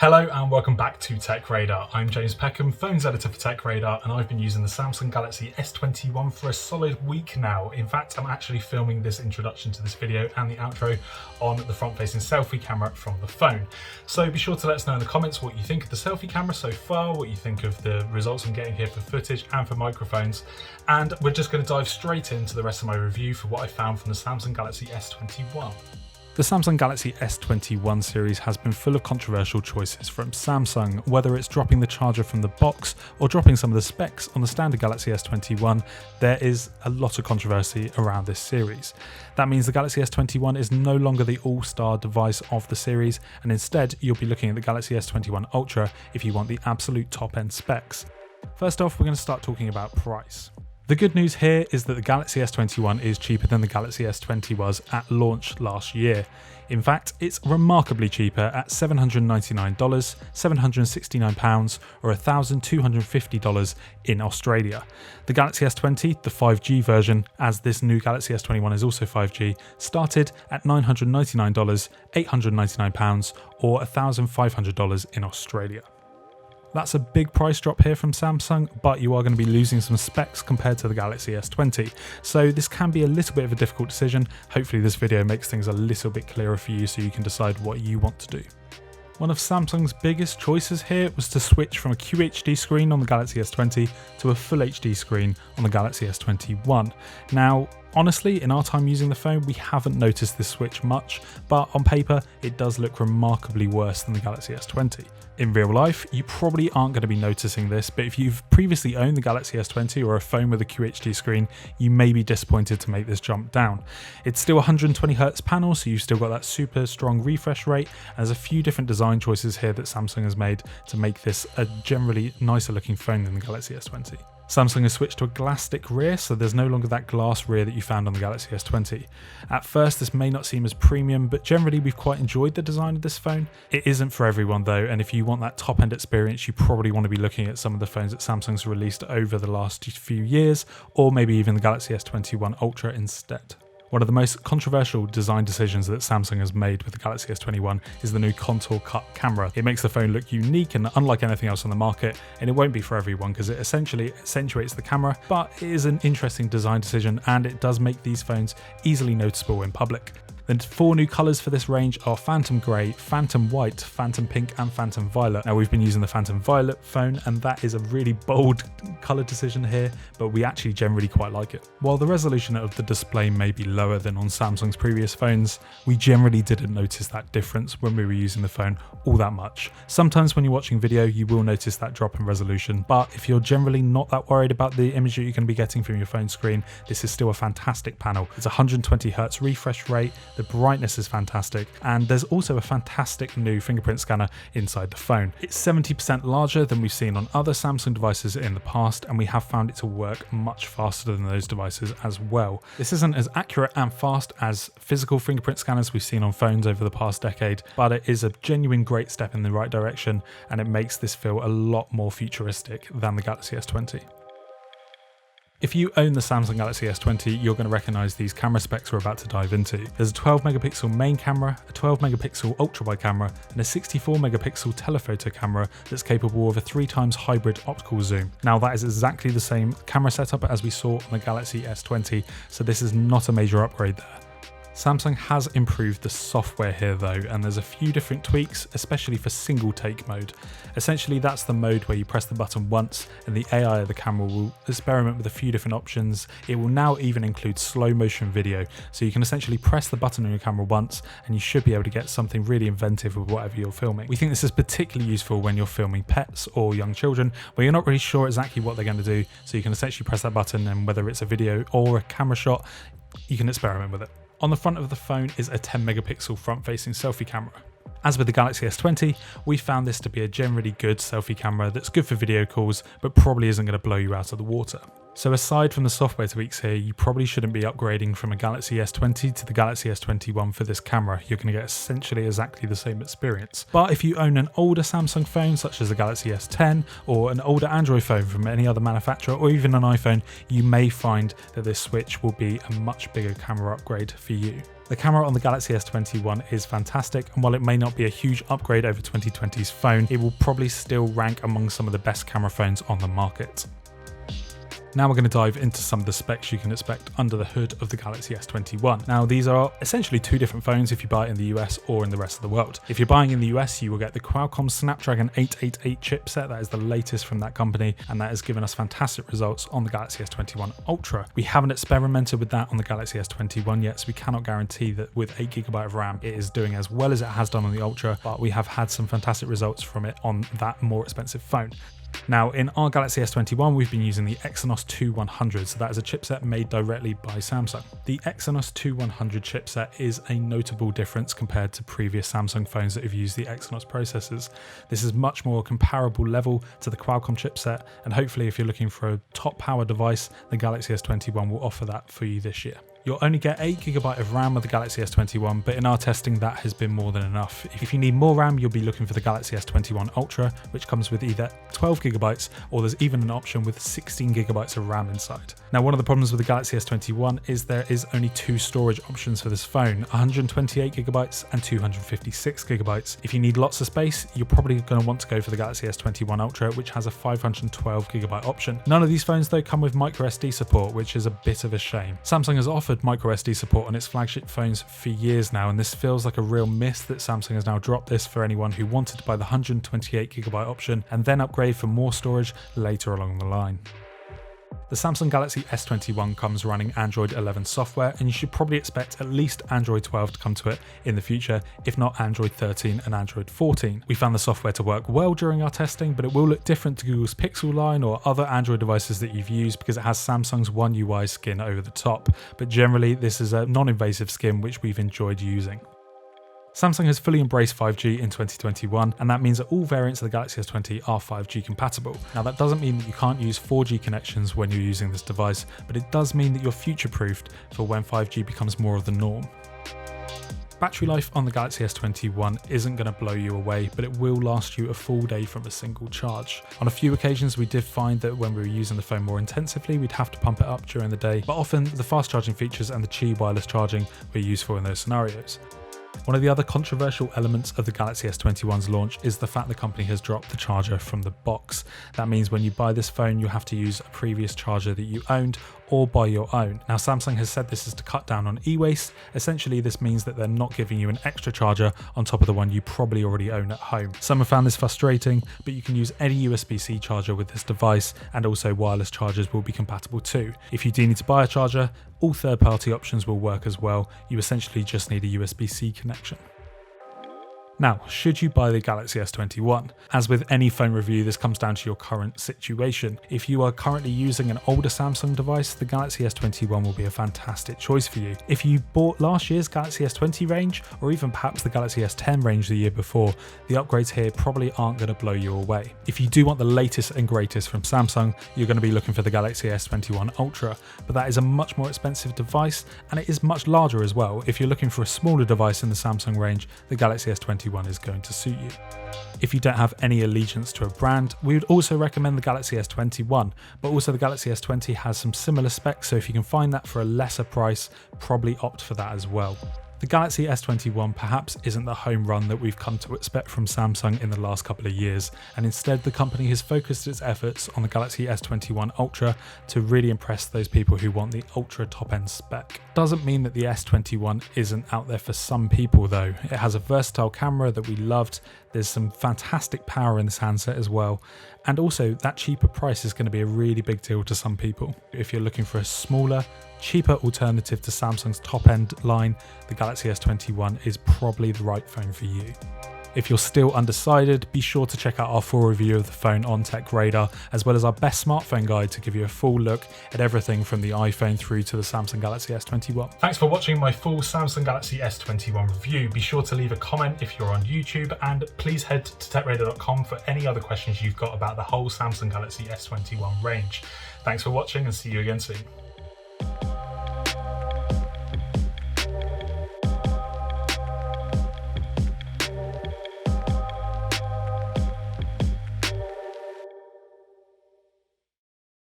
Hello and welcome back to Tech Radar. I'm James Peckham, phones editor for Tech Radar, and I've been using the Samsung Galaxy S21 for a solid week now. In fact, I'm actually filming this introduction to this video and the outro on the front-facing selfie camera from the phone. So be sure to let us know in the comments what you think of the selfie camera so far, what you think of the results I'm getting here for footage and for microphones, and we're just going to dive straight into the rest of my review for what I found from the Samsung Galaxy S21. The Samsung Galaxy S21 series has been full of controversial choices from Samsung, whether it's dropping the charger from the box or dropping some of the specs on the standard Galaxy S21. There is a lot of controversy around this series. That means the Galaxy S21 is no longer the all-star device of the series, and instead you'll be looking at the Galaxy S21 Ultra if you want the absolute top-end specs. First off, we're going to start talking about price. The good news here is that the Galaxy S21 is cheaper than the Galaxy S20 was at launch last year. In fact, it's remarkably cheaper at $799, £769 or $1,250 in Australia. The Galaxy S20, the 5G version, as this new Galaxy S21 is also 5G, started at $999, £899 or $1,500 in Australia. That's a big price drop here from Samsung, but you are going to be losing some specs compared to the Galaxy S20. So this can be a little bit of a difficult decision. Hopefully this video makes things a little bit clearer for you so you can decide what you want to do. One of Samsung's biggest choices here was to switch from a QHD screen on the Galaxy S20 to a Full HD screen on the Galaxy S21. Now, honestly, in our time using the phone, we haven't noticed this switch much, but on paper, it does look remarkably worse than the Galaxy S20. In real life, you probably aren't going to be noticing this, but if you've previously owned the Galaxy S20 or a phone with a QHD screen, you may be disappointed to make this jump down. It's still 120Hz panel, so you've still got that super strong refresh rate. There's a few different design choices here that Samsung has made to make this a generally nicer looking phone than the Galaxy S20. Samsung has switched to a glass stick rear, so there's no longer that glass rear that you found on the Galaxy S20. At first, this may not seem as premium, but generally we've quite enjoyed the design of this phone. It isn't for everyone though, and if you want that top-end experience, you probably want to be looking at some of the phones that Samsung's released over the last few years, or maybe even the Galaxy S21 Ultra instead. One of the most controversial design decisions that Samsung has made with the Galaxy S21 is the new contour cut camera. It makes the phone look unique and unlike anything else on the market, and it won't be for everyone because it essentially accentuates the camera, but it is an interesting design decision and it does make these phones easily noticeable in public. The 4 new colours for this range are Phantom Grey, Phantom White, Phantom Pink and Phantom Violet. Now we've been using the Phantom Violet phone and that is a really bold colour decision here, but we actually generally quite like it. While the resolution of the display may be lower than on Samsung's previous phones, we generally didn't notice that difference when we were using the phone all that much. Sometimes when you're watching video you will notice that drop in resolution, but if you're generally not that worried about the image that you're going to be getting from your phone screen, this is still a fantastic panel. It's 120Hz refresh rate, the brightness is fantastic, and there's also a fantastic new fingerprint scanner inside the phone. It's 70% larger than we've seen on other Samsung devices in the past, and we have found it to work much faster than those devices as well. This isn't as accurate and fast as physical fingerprint scanners we've seen on phones over the past decade, but it is a genuine great step in the right direction, and it makes this feel a lot more futuristic than the Galaxy S20. If you own the Samsung Galaxy S20, you're going to recognise these camera specs we're about to dive into. There's a 12 megapixel main camera, a 12 megapixel ultra wide camera, and a 64 megapixel telephoto camera that's capable of a 3x hybrid optical zoom. Now that is exactly the same camera setup as we saw on the Galaxy S20, so this is not a major upgrade there. Samsung has improved the software here though, and there's a few different tweaks, especially for single take mode. Essentially that's the mode where you press the button once and the AI of the camera will experiment with a few different options. It will now even include slow motion video, so you can essentially press the button on your camera once and you should be able to get something really inventive with whatever you're filming. We think this is particularly useful when you're filming pets or young children where you're not really sure exactly what they're going to do, so you can essentially press that button and whether it's a video or a camera shot, you can experiment with it. On the front of the phone is a 10 megapixel front-facing selfie camera. As with the Galaxy S20, we found this to be a generally good selfie camera that's good for video calls, but probably isn't going to blow you out of the water. So aside from the software tweaks here, you probably shouldn't be upgrading from a Galaxy S20 to the Galaxy S21 for this camera. You're going to get essentially exactly the same experience. But if you own an older Samsung phone, such as the Galaxy S10, or an older Android phone from any other manufacturer, or even an iPhone, you may find that this switch will be a much bigger camera upgrade for you. The camera on the Galaxy S21 is fantastic, and while it may not be a huge upgrade over 2020's phone, it will probably still rank among some of the best camera phones on the market. Now we're going to dive into some of the specs you can expect under the hood of the Galaxy S21. Now these are essentially two different phones if you buy it in the US or in the rest of the world. If you're buying in the US, you will get the Qualcomm Snapdragon 888 chipset. That is the latest from that company, and that has given us fantastic results on the Galaxy S21 Ultra. We haven't experimented with that on the Galaxy S21 yet, so we cannot guarantee that with 8GB of RAM it is doing as well as it has done on the Ultra, but we have had some fantastic results from it on that more expensive phone. Now in our Galaxy S21 we've been using the Exynos 2100, so that is a chipset made directly by Samsung. The Exynos 2100 chipset is a notable difference compared to previous Samsung phones that have used the Exynos processors. This is much more comparable level to the Qualcomm chipset, and hopefully if you're looking for a top power device, the Galaxy S21 will offer that for you this year. You'll only get 8GB of RAM with the Galaxy S21, but in our testing that has been more than enough. If you need more RAM, you'll be looking for the Galaxy S21 Ultra, which comes with either 12GB or there's even an option with 16GB of RAM inside. Now one of the problems with the Galaxy S21 is there is only two storage options for this phone, 128GB and 256GB. If you need lots of space, you're probably going to want to go for the Galaxy S21 Ultra, which has a 512GB option. None of these phones though come with microSD support, which is a bit of a shame. Samsung has offered microSD support on its flagship phones for years now, and this feels like a real miss that Samsung has now dropped this for anyone who wanted to buy the 128GB option and then upgrade for more storage later along the line. The Samsung Galaxy S21 comes running Android 11 software, and you should probably expect at least Android 12 to come to it in the future, if not Android 13 and Android 14. We found the software to work well during our testing, but it will look different to Google's Pixel line or other Android devices that you've used because it has Samsung's One UI skin over the top, but generally this is a non-invasive skin which we've enjoyed using. Samsung has fully embraced 5G in 2021, and that means that all variants of the Galaxy S20 are 5G compatible. Now that doesn't mean that you can't use 4G connections when you're using this device, but it does mean that you're future-proofed for when 5G becomes more of the norm. Battery life on the Galaxy S21 isn't going to blow you away, but it will last you a full day from a single charge. On a few occasions we did find that when we were using the phone more intensively we'd have to pump it up during the day, but often the fast charging features and the Qi wireless charging were useful in those scenarios. One of the other controversial elements of the Galaxy S21's launch is the fact the company has dropped the charger from the box. That means when you buy this phone you'll have to use a previous charger that you owned or buy your own. Now Samsung has said this is to cut down on e-waste. Essentially this means that they're not giving you an extra charger on top of the one you probably already own at home. Some have found this frustrating, but you can use any USB-C charger with this device, and also wireless chargers will be compatible too. If you do need to buy a charger, all third-party options will work as well. You essentially just need a USB-C connection. Now, should you buy the Galaxy S21? As with any phone review, this comes down to your current situation. If you are currently using an older Samsung device, the Galaxy S21 will be a fantastic choice for you. If you bought last year's Galaxy S20 range, or even perhaps the Galaxy S10 range the year before, the upgrades here probably aren't going to blow you away. If you do want the latest and greatest from Samsung, you're going to be looking for the Galaxy S21 Ultra, but that is a much more expensive device, and it is much larger as well. If you're looking for a smaller device in the Samsung range, the Galaxy S21 is going to suit you. If you don't have any allegiance to a brand, we would also recommend the Galaxy S21, but also the Galaxy S20 has some similar specs, so if you can find that for a lesser price, probably opt for that as well. The Galaxy S21 perhaps isn't the home run that we've come to expect from Samsung in the last couple of years, and instead the company has focused its efforts on the Galaxy S21 Ultra to really impress those people who want the ultra top-end spec. Doesn't mean that the S21 isn't out there for some people though. It has a versatile camera that we loved, there's some fantastic power in this handset as well, and also that cheaper price is going to be a really big deal to some people. If you're looking for a smaller, cheaper alternative to Samsung's top-end line, the Galaxy S21 is probably the right phone for you. If you're still undecided, be sure to check out our full review of the phone on TechRadar, as well as our best smartphone guide to give you a full look at everything from the iPhone through to the Samsung Galaxy S21. Thanks for watching my full Samsung Galaxy S21 review. Be sure to leave a comment if you're on YouTube, and please head to techradar.com for any other questions you've got about the whole Samsung Galaxy S21 range. Thanks for watching, and see you again soon.